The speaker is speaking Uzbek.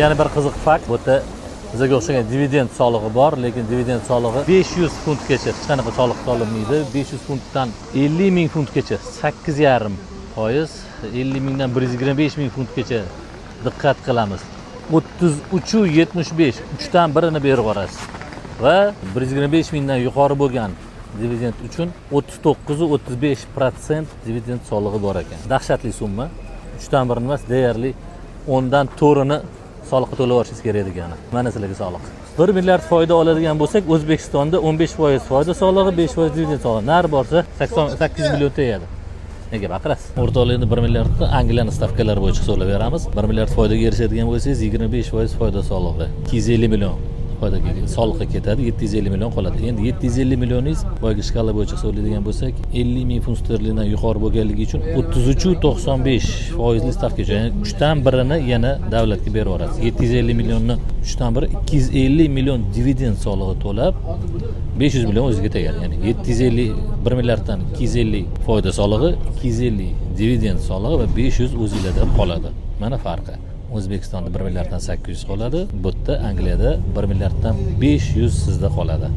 Yana bir qiziq fakt, bu yerda bizga o'xshagan dividend solig'i bor, lekin dividend solig'i 500 funtgacha hech qanaqa soliq solinmaydi. 500 funtdan 50 ming funtgacha 8,5%, 50 mingdan 125 ming funtgacha diqqat qilamiz. 33,75 uchdan birini berib yuborasiz. Va 125 mingdan yuqori bo'lgan dividend uchun 39,35% dividend solig'i bor ekan. Dahshatli summa. 3dan 1 emas, deyarli 10dan 4ni soliqqa to'lab olishingiz kerak degani. Mana sizlarga soliq. 1 milliard foyda oladigan bo'lsak, O'zbekistonda 15% foyda solig'i, 5% dividend solig'i. Nari borsa 800 million tegadi. Nega baqirasiz? O'rtoqlikni 1 milliardni Angliyaning stavkalari bo'yicha hisoblab beramiz. 1 milliard foydaga erishadigan bo'lsangiz, 25% foyda solig'i, 250 million foydaga soliqqa ketadi, 750 million qoladi. Endi 750 millioningiz boyagi shkala bo'yicha hisoblaydigan bo'lsak, 50 ming funt sterlingdan yuqori bo'lganligi uchun 33,95% stavkacha, ya'ni 3dan 1ni yana davlatga berib yuborasiz. 750 millionni 3dan 1 250 million dividend solig'i to'lab 500 million o'ziga tegadi. Ya'ni 750 1 milliarddan 250 foyda solig'i, 250 dividend solig'i va 500 o'zingizda qoladi. Mana farqi. O'zbekistonda 1 milliarddan 800 qoladi, bu yerda Angliyada 1 milliarddan 500 sizda qoladi.